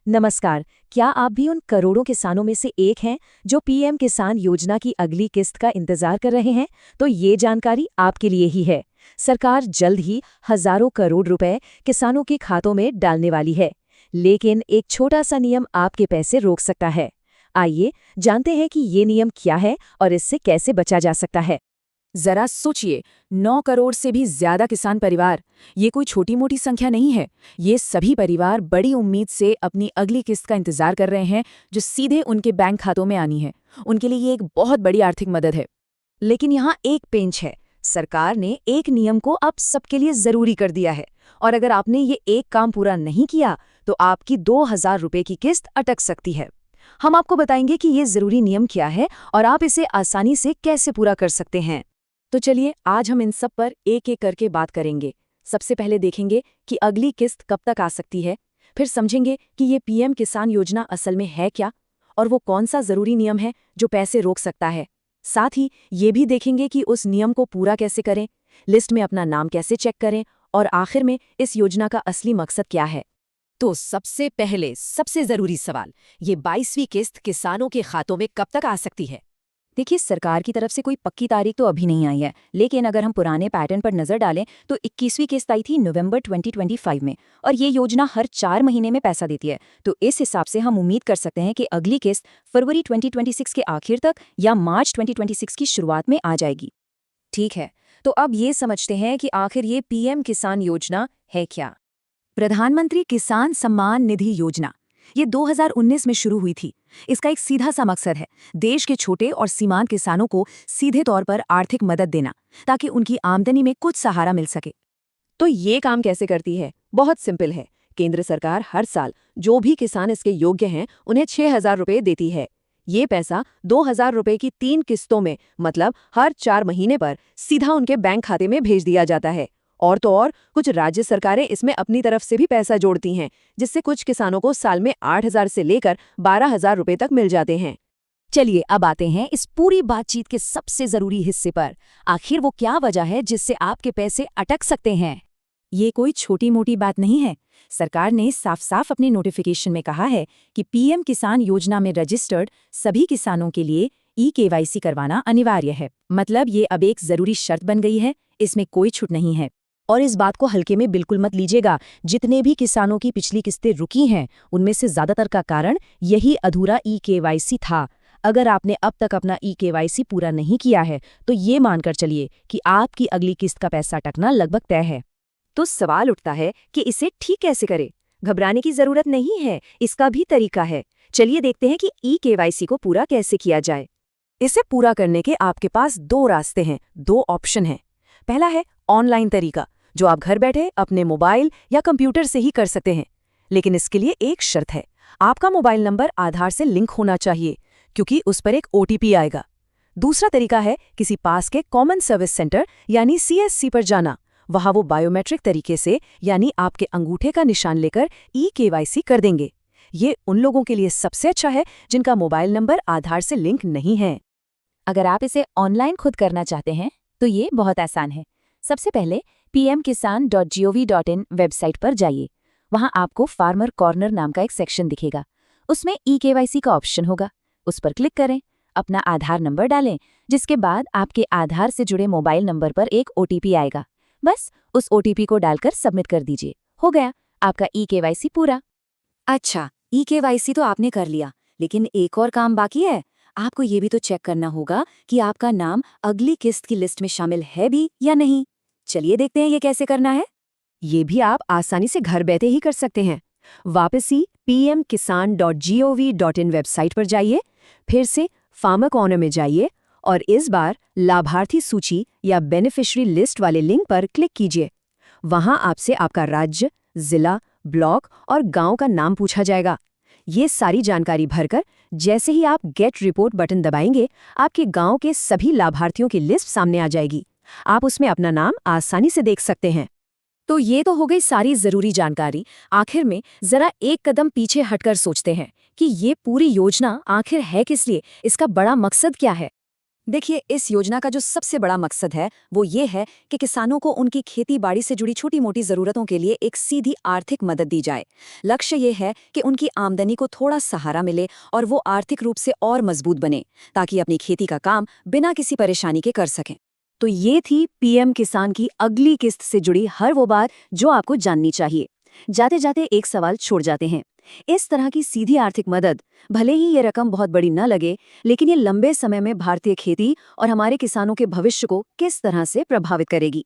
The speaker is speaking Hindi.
नमस्कार। क्या आप भी उन करोड़ों किसानों में से एक हैं जो पीएम किसान योजना की अगली किस्त का इंतजार कर रहे हैं? तो ये जानकारी आपके लिए ही है। सरकार जल्द ही हजारों करोड़ रुपए किसानों के खातों में डालने वाली है, लेकिन एक छोटा सा नियम आपके पैसे रोक सकता है। आइए जानते हैं कि ये नियम क्या है और इससे कैसे बचा जा सकता है। जरा सोचिए, 9 करोड़ से भी ज्यादा किसान परिवार, ये कोई छोटी मोटी संख्या नहीं है। ये सभी परिवार बड़ी उम्मीद से अपनी अगली किस्त का इंतजार कर रहे हैं, जो सीधे उनके बैंक खातों में आनी है। उनके लिए ये एक बहुत बड़ी आर्थिक मदद है। लेकिन यहाँ एक पेंच है। सरकार ने एक नियम को अब सबके लिए जरूरी कर दिया है, और अगर आपने ये एक काम पूरा नहीं किया तो आपकी 2,000 रुपए की किस्त अटक सकती है। हम आपको बताएंगे कि ये जरूरी नियम क्या है और आप इसे आसानी से कैसे पूरा कर सकते हैं। तो चलिए आज हम इन सब पर एक एक करके बात करेंगे। सबसे पहले देखेंगे कि अगली किस्त कब तक आ सकती है, फिर समझेंगे कि ये पीएम किसान योजना असल में है क्या और वो कौन सा जरूरी नियम है जो पैसे रोक सकता है। साथ ही ये भी देखेंगे कि उस नियम को पूरा कैसे करें, लिस्ट में अपना नाम कैसे चेक करें, और आखिर में इस योजना का असली मकसद क्या है। तो सबसे पहले सबसे जरूरी सवाल, ये 22वीं किस्त किसानों के खातों में कब तक आ सकती है? देखिए, सरकार की तरफ से कोई पक्की तारीख तो अभी नहीं आई है, लेकिन अगर हम पुराने पैटर्न पर नजर डालें तो 21वीं किस्त आई थी नवंबर 2025 में, और ये योजना हर 4 महीने में पैसा देती है। तो इस हिसाब से हम उम्मीद कर सकते हैं कि अगली किस्त फरवरी 2026 के आखिर तक या मार्च 2026 की शुरुआत में आ जाएगी। ठीक है, तो अब ये समझते हैं कि आखिर ये पीएम किसान योजना है क्या। प्रधानमंत्री किसान सम्मान निधि योजना ये 2019 में शुरू हुई थी। इसका एक सीधा सा मकसद है देश के छोटे और सीमांत किसानों को सीधे तौर पर आर्थिक मदद देना, ताकि उनकी आमदनी में कुछ सहारा मिल सके। तो ये काम कैसे करती है? बहुत सिंपल है। केंद्र सरकार हर साल जो भी किसान इसके योग्य हैं उन्हें 6,000 रुपये देती है। ये पैसा 2,000 रुपये की 3 किस्तों में, मतलब हर 4 महीने पर सीधा उनके बैंक खाते में भेज दिया जाता है। और तो और कुछ राज्य सरकारें इसमें अपनी तरफ से भी पैसा जोड़ती हैं, जिससे कुछ किसानों को साल में 8,000 से लेकर 12,000 रुपये तक मिल जाते हैं। चलिए अब आते हैं इस पूरी बातचीत के सबसे जरूरी हिस्से पर। आखिर वो क्या वजह है जिससे आपके पैसे अटक सकते हैं? ये कोई छोटी मोटी बात नहीं है। सरकार ने साफ साफ अपने नोटिफिकेशन में कहा है कि पीएम किसान योजना में रजिस्टर्ड सभी किसानों के लिए ई-केवाईसी करवाना अनिवार्य है। मतलब ये अब एक जरूरी शर्त बन गई है, इसमें कोई छूट नहीं है। और इस बात को हल्के में बिल्कुल मत लीजिएगा। जितने भी किसानों की पिछली किस्तें रुकी हैं, उनमें से ज्यादातर का कारण यही अधूरा ई-केवाईसी था। अगर आपने अब तक अपना ई-केवाईसी पूरा नहीं किया है तो ये मानकर चलिए कि आपकी अगली किस्त का पैसा अटकना लगभग तय है। तो सवाल उठता है कि इसे ठीक कैसे करें। घबराने की जरूरत नहीं है, इसका भी तरीका है। चलिए देखते हैं कि ई-केवाईसी को पूरा कैसे किया जाए। इसे पूरा करने के आपके पास 2 रास्ते हैं, 2 ऑप्शन हैं। पहला है ऑनलाइन तरीका, जो आप घर बैठे अपने मोबाइल या कंप्यूटर से ही कर सकते हैं। लेकिन इसके लिए एक शर्त है, आपका मोबाइल नंबर आधार से लिंक होना चाहिए, क्योंकि उस पर एक ओटीपी आएगा। दूसरा तरीका है किसी पास के कॉमन सर्विस सेंटर यानी सीएससी पर जाना। वहां वो बायोमेट्रिक तरीके से, यानी आपके अंगूठे का निशान लेकर ई-केवाईसी कर देंगे। ये उन लोगों के लिए सबसे अच्छा है जिनका मोबाइल नंबर आधार से लिंक नहीं है। अगर आप इसे ऑनलाइन खुद करना चाहते हैं तो ये बहुत आसान है। सबसे पहले pmkisan.gov.in वेबसाइट पर जाइए। वहां आपको फार्मर कॉर्नर नाम का एक सेक्शन दिखेगा। उसमें ई-केवाईसी का ऑप्शन होगा, उस पर क्लिक करें, अपना आधार नंबर डालें, जिसके बाद आपके आधार से जुड़े मोबाइल नंबर पर एक ओटीपी आएगा। बस उस ओटीपी को डालकर सबमिट कर दीजिए। हो गया आपका ई-केवाईसी पूरा। अच्छा, ई-केवाईसी तो आपने कर लिया, लेकिन एक और काम बाकी है। आपको ये भी तो चेक करना होगा कि आपका नाम अगली किस्त की लिस्ट में शामिल है भी या नहीं। चलिए देखते हैं ये कैसे करना है। ये भी आप आसानी से घर बैठे ही कर सकते हैं। वापस ही pmkisan.gov.in वेबसाइट पर जाइए, फिर से फार्मर कॉर्नर में जाइए और इस बार लाभार्थी सूची या बेनिफिशियरी लिस्ट वाले लिंक पर क्लिक कीजिए। वहां आपसे आपका राज्य, जिला, ब्लॉक और गांव का नाम पूछा जाएगा। ये सारी जानकारी भरकर जैसे ही आप गेट रिपोर्ट बटन दबाएंगे, आपके गांव के सभी लाभार्थियों की लिस्ट सामने आ जाएगी। आप उसमें अपना नाम आसानी से देख सकते हैं। तो ये तो हो गई सारी जरूरी जानकारी। आखिर में जरा एक कदम पीछे हटकर सोचते हैं कि ये पूरी योजना आखिर है किस लिए, इसका बड़ा मकसद क्या है। देखिए, इस योजना का जो सबसे बड़ा मकसद है वो ये है कि किसानों को उनकी खेती बाड़ी से जुड़ी छोटी मोटी जरूरतों के लिए एक सीधी आर्थिक मदद दी जाए। लक्ष्य ये है कि उनकी आमदनी को थोड़ा सहारा मिले और वो आर्थिक रूप से और मजबूत बने, ताकि अपनी खेती का काम बिना किसी परेशानी के कर सकें। तो ये थी पीएम किसान की अगली किस्त से जुड़ी हर वो बात जो आपको जाननी चाहिए। जाते जाते एक सवाल छोड़ जाते हैं। इस तरह की सीधी आर्थिक मदद, भले ही ये रकम बहुत बड़ी न लगे, लेकिन ये लंबे समय में भारतीय खेती और हमारे किसानों के भविष्य को किस तरह से प्रभावित करेगी?